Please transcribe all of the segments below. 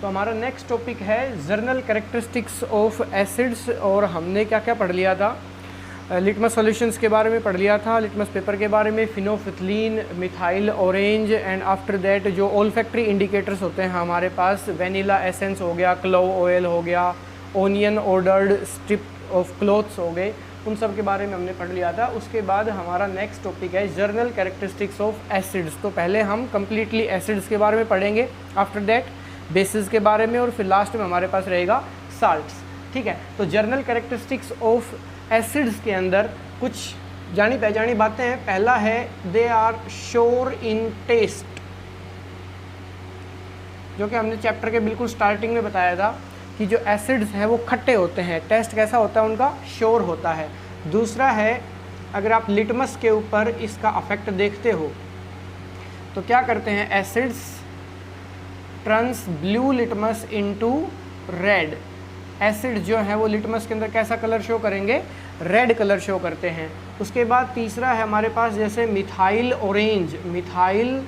तो हमारा next topic है जर्नल कैरेक्टरिस्टिक्स ऑफ एसिड्स। और हमने क्या क्या पढ़ लिया था, लिटमस सॉल्यूशंस के बारे में पढ़ लिया था, लिटमस पेपर के बारे में, phenolphthalein, methyl orange, and after that जो ओल्फैक्टरी इंडिकेटर्स होते हैं हमारे पास, वेनिला एसेंस हो गया, क्लोव ऑयल हो गया, onion ordered strip of clothes हो गए, उन सब के बारे में हमने पढ़ लिया था। उसके बाद हमारा नेक्स्ट टॉपिक है जर्नल कैरेक्टरिस्टिक्स ऑफ एसिड्स। तो पहले हम कम्प्लीटली एसिड्स के बारे में पढ़ेंगे, आफ्टर दैट बेसिस के बारे में, और फिर लास्ट में हमारे पास रहेगा साल्ट्स। ठीक है, तो जर्नल कैरेक्टरिस्टिक्स ऑफ एसिड्स के अंदर कुछ जानी पहचानी बातें हैं। पहला है they are sour in taste, जो कि हमने चैप्टर के बिल्कुल स्टार्टिंग में बताया था कि जो एसिड्स हैं वो खट्टे होते हैं। टेस्ट कैसा होता है उनका, श्योर होता है। दूसरा है, अगर आप लिटमस के ऊपर इसका अफेक्ट देखते हो तो क्या करते हैं, acids turns blue litmus into red. Acid जो है वो लिटमस के अंदर कैसा कलर शो करेंगे, रेड कलर शो करते हैं। उसके बाद तीसरा है हमारे पास जैसे मिथाइल ऑरेंज। मिथाइल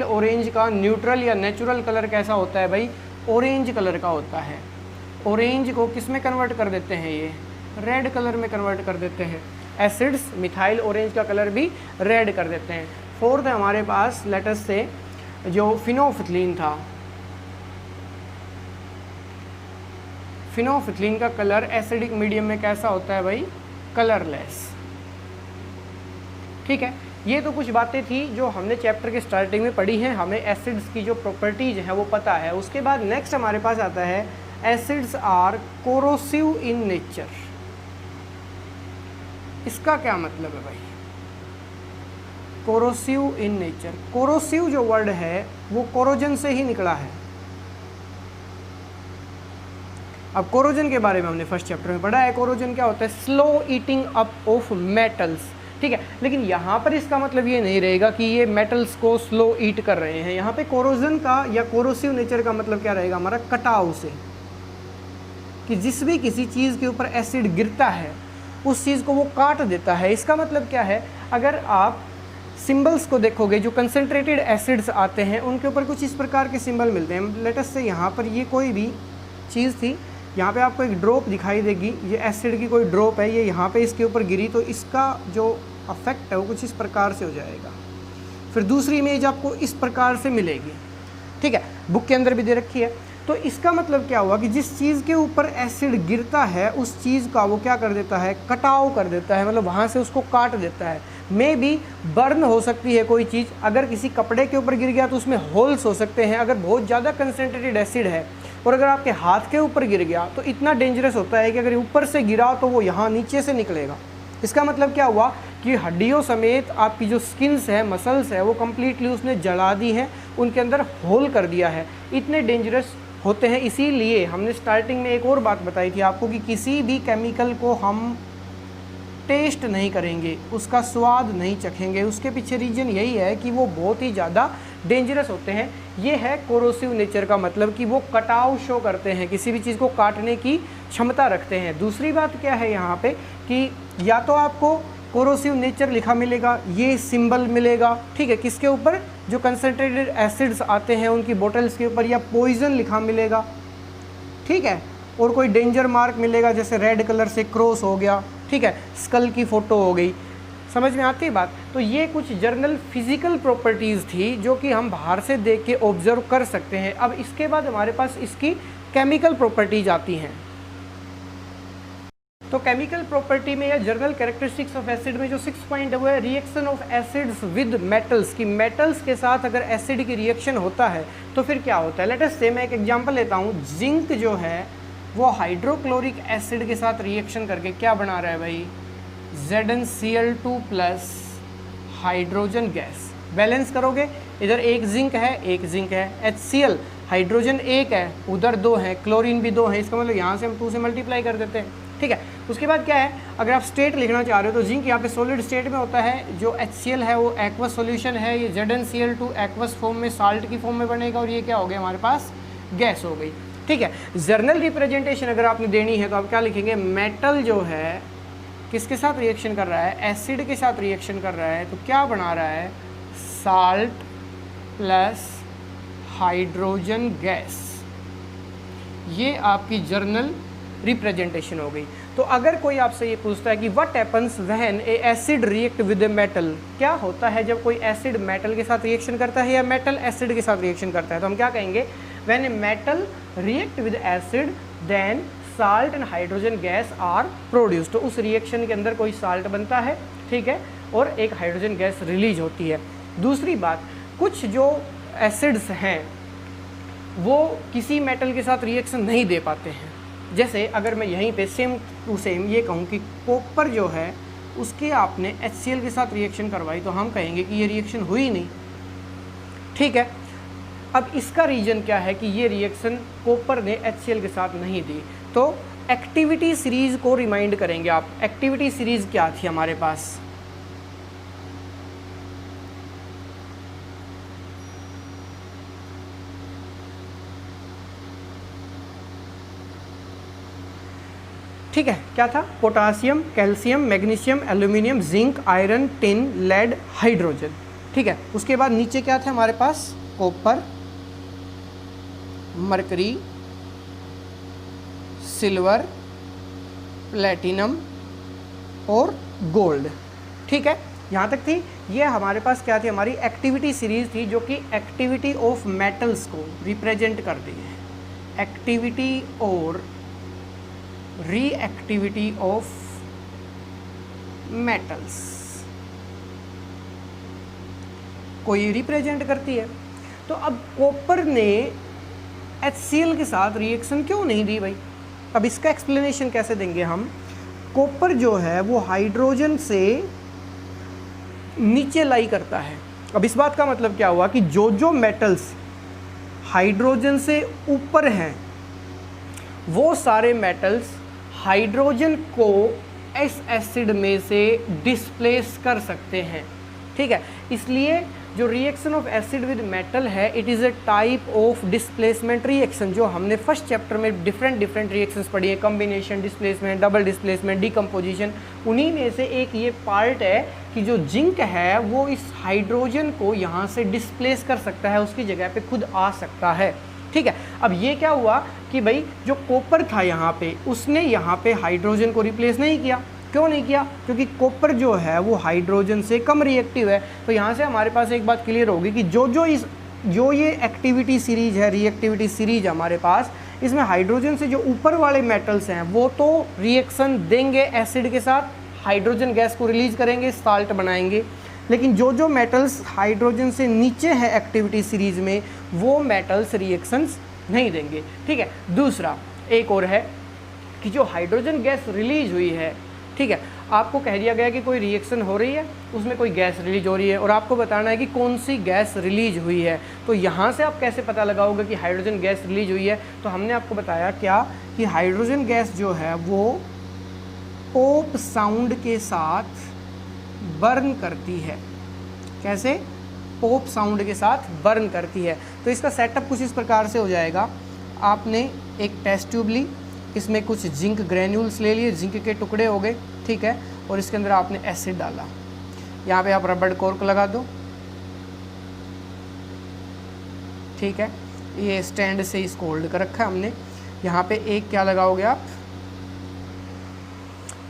ऑरेंज का न्यूट्रल या नेचुरल कलर कैसा होता है भाई, ऑरेंज कलर का होता है। ऑरेंज को किस में कन्वर्ट कर देते हैं, ये रेड कलर में कन्वर्ट कर देते हैं। एसिड्स मिथाइल ऑरेंज का कलर भी रेड कर देते हैं। फोर्थ है हमारे पास लेटस से जो फिनोफिथलीन था, फिनोफिथलीन का कलर एसिडिक मीडियम में कैसा होता है भाई, कलरलेस। ठीक है, ये तो कुछ बातें थी जो हमने चैप्टर के स्टार्टिंग में पढ़ी हैं, हमें एसिड्स की जो प्रॉपर्टीज हैं वो पता है। उसके बाद नेक्स्ट हमारे पास आता है acids are corrosive in nature. इसका क्या मतलब है भाई, कोरोसिव इन नेचर। कोरोसिव जो वर्ड है वो कोरोजन से ही निकला है। अब कोरोजन के बारे में हमने फर्स्ट चैप्टर में पढ़ा है। कोरोजन क्या होता है, slow eating up of metals. ठीक है, लेकिन यहाँ पर इसका मतलब ये नहीं रहेगा कि ये मेटल्स को स्लो ईट कर रहे हैं। यहाँ पे कोरोजन का या कोरोसिव नेचर का मतलब क्या रहेगा हमारा, कटाव से, कि जिस भी किसी चीज़ के ऊपर एसिड गिरता है उस चीज़ को वो काट देता है। इसका मतलब क्या है, अगर आप सिंबल्स को देखोगे, जो कंसनट्रेटेड एसिड्स आते हैं उनके ऊपर कुछ इस प्रकार के सिंबल मिलते हैं। लेटस से यहाँ पर ये कोई भी चीज़ थी, यहाँ पे आपको एक ड्रॉप दिखाई देगी, ये एसिड की कोई ड्रॉप है, ये यहाँ पे इसके ऊपर गिरी तो इसका जो अफेक्ट है वो कुछ इस प्रकार से हो जाएगा। फिर दूसरी इमेज आपको इस प्रकार से मिलेगी। ठीक है, बुक के अंदर भी दे रखी है। तो इसका मतलब क्या हुआ कि जिस चीज़ के ऊपर एसिड गिरता है उस चीज़ का वो क्या कर देता है, कटाव कर देता है, मतलब वहाँ से उसको काट देता है। मे बी बर्न हो सकती है कोई चीज़, अगर किसी कपड़े के ऊपर गिर गया तो उसमें होल्स हो सकते हैं। अगर बहुत ज़्यादा कंसनट्रेटेड एसिड है और अगर आपके हाथ के ऊपर गिर गया तो इतना डेंजरस होता है कि अगर ऊपर से गिरा तो वो यहाँ नीचे से निकलेगा। इसका मतलब क्या हुआ कि हड्डियों समेत आपकी जो स्किन्स है, मसल्स है, वो कम्प्लीटली उसने जला दी है, उनके अंदर होल कर दिया है। इतने डेंजरस होते हैं। इसीलिए हमने स्टार्टिंग में एक और बात बताई थी आपको कि किसी भी केमिकल को हम टेस्ट नहीं करेंगे, उसका स्वाद नहीं चखेंगे। उसके पीछे रीजन यही है कि वो बहुत ही ज़्यादा डेंजरस होते हैं। ये है कोरोसिव नेचर का मतलब कि वो कटाव शो करते हैं, किसी भी चीज़ को काटने की क्षमता रखते हैं। दूसरी बात क्या है यहाँ पे कि या तो आपको कोरोसिव नेचर लिखा मिलेगा, ये सिंबल मिलेगा, ठीक है, किसके ऊपर, जो कंसनट्रेटेड एसिड्स आते हैं उनकी बोटल्स के ऊपर, या पॉइजन लिखा मिलेगा, ठीक है, और कोई डेंजर मार्क मिलेगा जैसे रेड कलर से क्रॉस हो गया, ठीक है, स्कल की फ़ोटो हो गई। समझ में आती है बात। तो ये कुछ जर्नल फिजिकल प्रॉपर्टीज़ थी जो कि हम बाहर से देख के ऑब्जर्व कर सकते हैं। अब इसके बाद हमारे पास इसकी केमिकल प्रॉपर्टीज आती हैं। तो केमिकल प्रॉपर्टी में या जर्नल कैरेक्टरिस्टिक्स ऑफ एसिड में जो 6 पॉइंट है वो है reaction of acids with metals, कि मेटल्स के साथ अगर एसिड की रिएक्शन होता है तो फिर क्या होता है। लेट अस से मैं एक एग्जांपल लेता हूँ, जिंक जो है वो हाइड्रोक्लोरिक एसिड के साथ रिएक्शन करके क्या बना रहा है भाई, ZnCl2 plus hydrogen gas. Balance करोगे, इधर एक जिंक है, HCl हाइड्रोजन एक है, उधर 2 है, क्लोरीन भी 2 है, इसका मतलब यहाँ से हम 2 से मल्टीप्लाई कर देते हैं। ठीक है, उसके बाद क्या है, अगर आप स्टेट लिखना चाह रहे हो तो जिंक यहाँ पे सॉलिड स्टेट में होता है, जो HCl है वो एक्वस सॉल्यूशन है, ये ZnCl2 एक्वस फॉर्म में, साल्ट की फॉर्म में बनेगा, और ये क्या हो गया हमारे पास, गैस हो गई। ठीक है, जर्नल रिप्रेजेंटेशन अगर आपने देनी है तो आप क्या लिखेंगे, मेटल जो है किसके साथ रिएक्शन कर रहा है, एसिड के साथ रिएक्शन कर रहा है, तो क्या बना रहा है, साल्ट प्लस हाइड्रोजन गैस, ये आपकी जर्नल रिप्रेजेंटेशन हो गई। तो अगर कोई आपसे ये पूछता है कि what happens when A acid react with a metal, क्या होता है जब कोई एसिड मेटल के साथ रिएक्शन करता है या मेटल एसिड के साथ रिएक्शन करता है, तो हम क्या कहेंगे, when a metal react with acid then salt and hydrogen gas are produced. तो उस रिएक्शन के अंदर कोई साल्ट बनता है, ठीक है, और एक हाइड्रोजन गैस रिलीज होती है। दूसरी बात, कुछ जो एसिड्स हैं वो किसी मेटल के साथ रिएक्शन नहीं दे पाते हैं। जैसे अगर मैं यहीं पे सेम टू सेम ये कहूँ कि कॉपर जो है उसके आपने HCl के साथ रिएक्शन करवाई, तो हम कहेंगे कि ये रिएक्शन हुई नहीं, ठीक है। अब इसका रीज़न क्या है कि ये रिएक्शन कॉपर ने HCl के साथ नहीं दी। तो एक्टिविटी सीरीज़ को रिमाइंड करेंगे आप। एक्टिविटी सीरीज़ क्या थी हमारे पास, ठीक है, क्या था, potassium, calcium, magnesium, aluminium, zinc, iron, tin, lead, hydrogen, ठीक है। उसके बाद नीचे क्या थे हमारे पास, कॉपर, मरकरी, सिल्वर, प्लेटिनम और गोल्ड, ठीक है, यहाँ तक थी। ये हमारे पास क्या थी, हमारी एक्टिविटी सीरीज थी जो कि एक्टिविटी ऑफ मेटल्स को रिप्रेजेंट करती है। एक्टिविटी और रिएक्टिविटी ऑफ मेटल्स को ये रिप्रेजेंट करती है। तो अब कॉपर ने HCl के साथ रिएक्शन क्यों नहीं दी भाई, अब इसका एक्सप्लेनेशन कैसे देंगे हम। कॉपर जो है वो हाइड्रोजन से नीचे लाई करता है। अब इस बात का मतलब क्या हुआ कि जो मेटल्स हाइड्रोजन से ऊपर हैं वो सारे मेटल्स हाइड्रोजन को इस एसिड में से डिस्प्लेस कर सकते हैं, ठीक है। इसलिए जो reaction of acid with metal है, it is a type of displacement reaction. जो हमने फर्स्ट चैप्टर में डिफरेंट रिएक्शंस पढ़ी है, combination, displacement, double displacement, decomposition, उन्हीं में से एक ये पार्ट है कि जो जिंक है वो इस हाइड्रोजन को यहाँ से डिस्प्लेस कर सकता है, उसकी जगह पे खुद आ सकता है, ठीक है। अब ये क्या हुआ कि भाई जो कॉपर था यहाँ पे, उसने यहाँ पे हाइड्रोजन को रिप्लेस नहीं किया। क्यों नहीं किया, क्योंकि कॉपर जो है वो हाइड्रोजन से कम रिएक्टिव है। तो यहाँ से हमारे पास एक बात क्लियर होगी कि जो ये एक्टिविटी सीरीज है, रिएक्टिविटी सीरीज हमारे पास, इसमें हाइड्रोजन से जो ऊपर वाले मेटल्स हैं वो तो रिएक्शन देंगे एसिड के साथ, हाइड्रोजन गैस को रिलीज करेंगे, साल्ट बनाएंगे, लेकिन जो मेटल्स हाइड्रोजन से नीचे है एक्टिविटी सीरीज में, वो मेटल्स रिएक्शंस नहीं देंगे, ठीक है। दूसरा एक और है कि जो हाइड्रोजन गैस रिलीज हुई है, ठीक है, आपको कह दिया गया कि कोई रिएक्शन हो रही है, उसमें कोई गैस रिलीज हो रही है और आपको बताना है कि कौन सी गैस रिलीज हुई है। तो यहाँ से आप कैसे पता लगाओगे कि हाइड्रोजन गैस रिलीज हुई है, तो हमने आपको बताया क्या कि हाइड्रोजन गैस जो है वो पॉप साउंड के साथ बर्न करती है। कैसे, पॉप साउंड के साथ बर्न करती है। तो इसका सेटअप कुछ इस प्रकार से हो जाएगा, आपने एक टेस्ट ट्यूब ली, इसमें कुछ जिंक ग्रेन्यूल्स ले लिए, जिंक के टुकड़े हो गए, ठीक है, और इसके अंदर आपने एसिड डाला, यहाँ पे आप रबड़ कॉर्क लगा दो, ठीक है, ये स्टैंड से इसको होल्ड कर रखा है हमने। यहाँ पे एक क्या लगाओगे आप,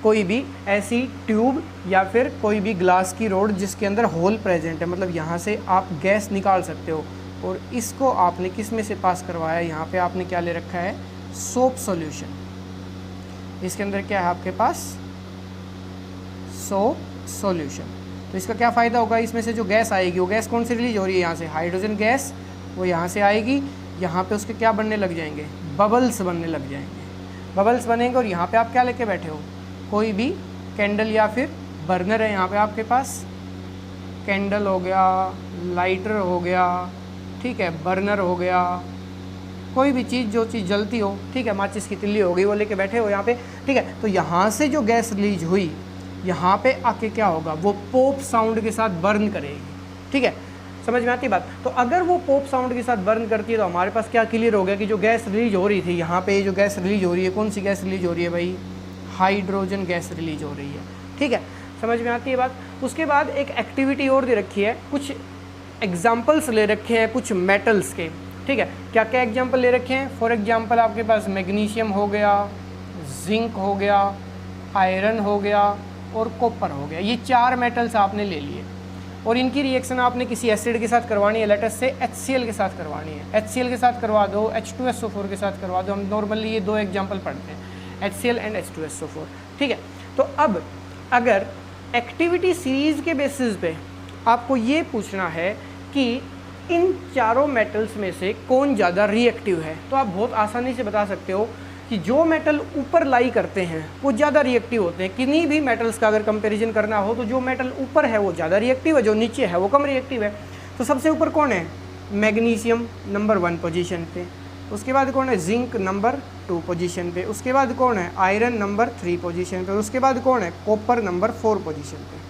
कोई भी ऐसी ट्यूब या फिर कोई भी ग्लास की रोड जिसके अंदर होल प्रेजेंट है, मतलब यहाँ से आप गैस निकाल सकते हो, और इसको आपने किस में से पास करवाया, यहाँ पे आपने क्या ले रखा है, सोप सॉल्यूशन। इसके अंदर क्या है आपके पास, सोप सॉल्यूशन। तो इसका क्या फ़ायदा होगा, इसमें से जो गैस आएगी वो गैस कौन सी रिलीज हो रही है, यहाँ से हाइड्रोजन गैस, वो यहाँ से आएगी, यहाँ पे उसके क्या बनने लग जाएंगे, बबल्स बनने लग जाएंगे। बबल्स बनेंगे और यहाँ पे आप क्या लेके बैठे हो, कोई भी कैंडल या फिर बर्नर है यहाँ पे आपके पास, कैंडल हो गया, लाइटर हो गया, ठीक है, बर्नर हो गया, कोई भी चीज़ जो चीज़ जलती हो, ठीक है, माचिस की तिल्ली हो गई, वो लेके बैठे हो यहाँ पे, ठीक है। तो यहाँ से जो गैस रिलीज हुई, यहाँ पे आके क्या होगा, वो पॉप साउंड के साथ बर्न करेगी, ठीक है, समझ में आती बात। तो अगर वो पॉप साउंड के साथ बर्न करती है तो हमारे पास क्या क्लियर हो गया कि जो गैस रिलीज हो रही थी, यहाँ पे जो गैस रिलीज हो रही है, कौन सी गैस रिलीज हो रही है भाई, हाइड्रोजन गैस रिलीज हो रही है, ठीक है, समझ में आती है बात। उसके बाद एक एक्टिविटी और दे रखी है, कुछ एग्जाम्पल्स ले रखे हैं कुछ मेटल्स के, ठीक है। क्या क्या एग्जाम्पल ले रखे हैं? फॉर एग्जाम्पल आपके पास मैग्नीशियम हो गया, जिंक हो गया, आयरन हो गया और कॉपर हो गया। ये 4 मेटल्स आपने ले लिए और इनकी रिएक्शन आपने किसी एसिड के साथ करवानी है, लेटेस्ट से HCl के साथ करवानी है। HCl के साथ करवा दो, H2SO4 के साथ करवा दो। हम नॉर्मली ये 2 एग्जाम्पल पढ़ते हैं, HCl एंड H2SO4, ठीक है। तो अब अगर एक्टिविटी सीरीज के बेसिस पे आपको ये पूछना है कि इन चारों मेटल्स में से कौन ज़्यादा रिएक्टिव है, तो आप बहुत आसानी से बता सकते हो कि जो मेटल ऊपर लाई करते हैं वो ज़्यादा रिएक्टिव होते हैं। किन्हीं भी मेटल्स का अगर कंपैरिजन करना हो तो जो मेटल ऊपर है वो ज़्यादा रिएक्टिव है, जो नीचे है वो कम रिएक्टिव है। तो सबसे ऊपर कौन है? मैग्नीशियम नंबर 1 पोजीशन पे। उसके बाद कौन है? जिंक नंबर 2 पोजीशन पे। उसके बाद कौन है? आयरन नंबर 3 पोजीशन पे। उसके बाद कौन है? कॉपर नंबर 4 पोजीशन पे,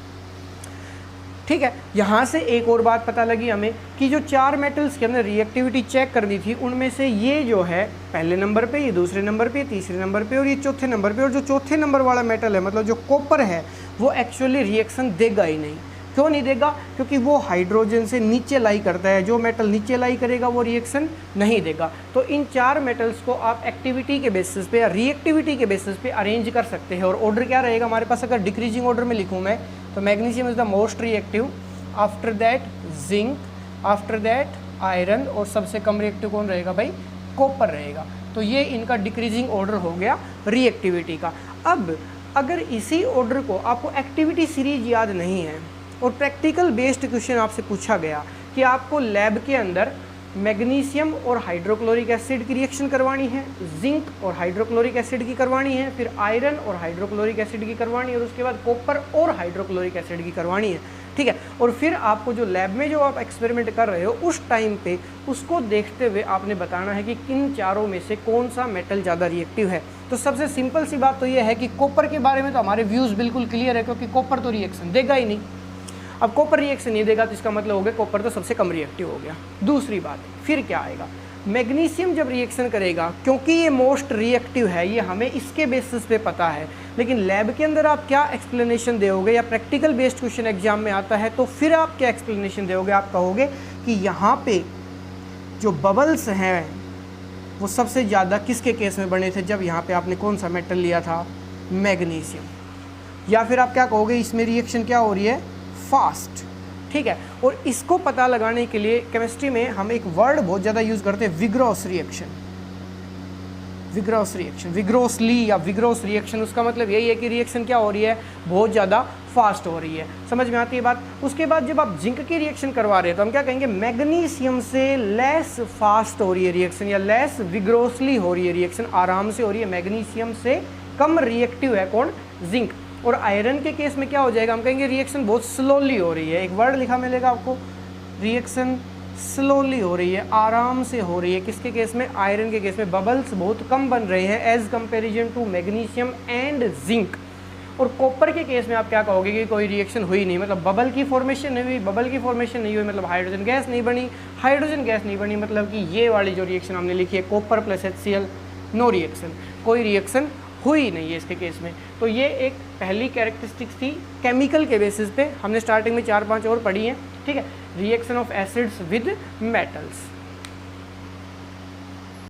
ठीक है। यहाँ से एक और बात पता लगी हमें कि जो 4 मेटल्स की हमने रिएक्टिविटी चेक करनी थी उनमें से ये जो है पहले नंबर पे, ये दूसरे नंबर पे, तीसरे नंबर पे और ये चौथे नंबर पे। और जो चौथे नंबर वाला मेटल है, मतलब जो कॉपर है, वो एक्चुअली रिएक्शन देगा ही नहीं। क्यों नहीं देगा? क्योंकि वो हाइड्रोजन से नीचे लाई करता है। जो मेटल नीचे लाई करेगा वो रिएक्शन नहीं देगा। तो इन 4 मेटल्स को आप एक्टिविटी के बेसिस पे या रिएक्टिविटी के बेसिस पे अरेंज कर सकते हैं। और ऑर्डर क्या रहेगा हमारे पास? अगर डिक्रीजिंग ऑर्डर में लिखूँ मैं तो magnesium is the most reactive, after that zinc, after that iron और सबसे कम रिएक्टिव कौन रहेगा भाई? कॉपर रहेगा। तो ये इनका डिक्रीजिंग ऑर्डर हो गया रिएक्टिविटी का। अब अगर इसी ऑर्डर को आपको एक्टिविटी सीरीज याद नहीं है और प्रैक्टिकल बेस्ड क्वेश्चन आपसे पूछा गया कि आपको लैब के अंदर मैग्नीशियम और हाइड्रोक्लोरिक एसिड की रिएक्शन करवानी है, जिंक और हाइड्रोक्लोरिक एसिड की करवानी है, फिर आयरन और हाइड्रोक्लोरिक एसिड की करवानी है और उसके बाद कॉपर और हाइड्रोक्लोरिक एसिड की करवानी है, ठीक है। और फिर आपको जो लैब में जो आप एक्सपेरिमेंट कर रहे हो उस टाइम पे उसको देखते हुए आपने बताना है कि किन चारों में से कौन सा मेटल ज़्यादा रिएक्टिव है। तो सबसे सिंपल सी बात तो ये है कि कॉपर के बारे में तो हमारे व्यूज़ बिल्कुल क्लियर है, क्योंकि कॉपर तो रिएक्शन देगा ही नहीं। अब कॉपर रिएक्शन नहीं देगा तो इसका मतलब हो गया कॉपर तो सबसे कम रिएक्टिव हो गया। दूसरी बात, फिर क्या आएगा? मैग्नीशियम जब रिएक्शन करेगा, क्योंकि ये मोस्ट रिएक्टिव है, ये हमें इसके बेसिस पे पता है, लेकिन लैब के अंदर आप क्या एक्सप्लेनेशन दोगे या प्रैक्टिकल बेस्ड क्वेश्चन एग्जाम में आता है तो फिर आप क्या एक्सप्लेनेशन दोगे? आप कहोगे कि यहाँ पे जो बबल्स हैं वो सबसे ज़्यादा किसके केस में बने थे? जब यहाँ पे आपने कौन सा मेटल लिया था? मैग्नीशियम। या फिर आप क्या कहोगे? इसमें रिएक्शन क्या हो रही है? फास्ट, ठीक है। और इसको पता लगाने के लिए केमिस्ट्री में हम एक वर्ड बहुत ज़्यादा यूज़ करते हैं, विग्रोस रिएक्शन। विग्रोस रिएक्शन, विग्रोसली या विग्रोस रिएक्शन, उसका मतलब यही है कि रिएक्शन क्या हो रही है? बहुत ज़्यादा फास्ट हो रही है। समझ में आती है बात? उसके बाद जब आप जिंक की रिएक्शन करवा रहे हैं तो हम क्या कहेंगे? मैग्नीशियम से लेस फास्ट हो रही है रिएक्शन या लेस विग्रोसली हो रही है रिएक्शन, आराम से हो रही है। मैग्नीशियम से कम रिएक्टिव है कौन? जिंक। और आयरन के केस में क्या हो जाएगा? हम कहेंगे रिएक्शन बहुत स्लोली हो रही है। एक वर्ड लिखा मिलेगा आपको, रिएक्शन स्लोली हो रही है, आराम से हो रही है। किसके केस में? आयरन के केस में। बबल्स बहुत कम बन रहे हैं as comparison to magnesium and zinc. और कॉपर के केस में आप क्या कहोगे कि कोई रिएक्शन हुई नहीं, मतलब बबल की फॉर्मेशन नहीं हुई। बबल की फॉर्मेशन नहीं हुई मतलब हाइड्रोजन गैस नहीं बनी। हाइड्रोजन गैस नहीं बनी मतलब कि ये वाली जो रिएक्शन हमने लिखी है copper plus HCl, no reaction, कोई रिएक्शन हुई नहीं है इसके केस में। तो ये एक पहली कैरेक्टरिस्टिक्स थी केमिकल के बेसिस पे। हमने स्टार्टिंग में 4-5 और पढ़ी हैं, ठीक है। Reaction of acids with metals.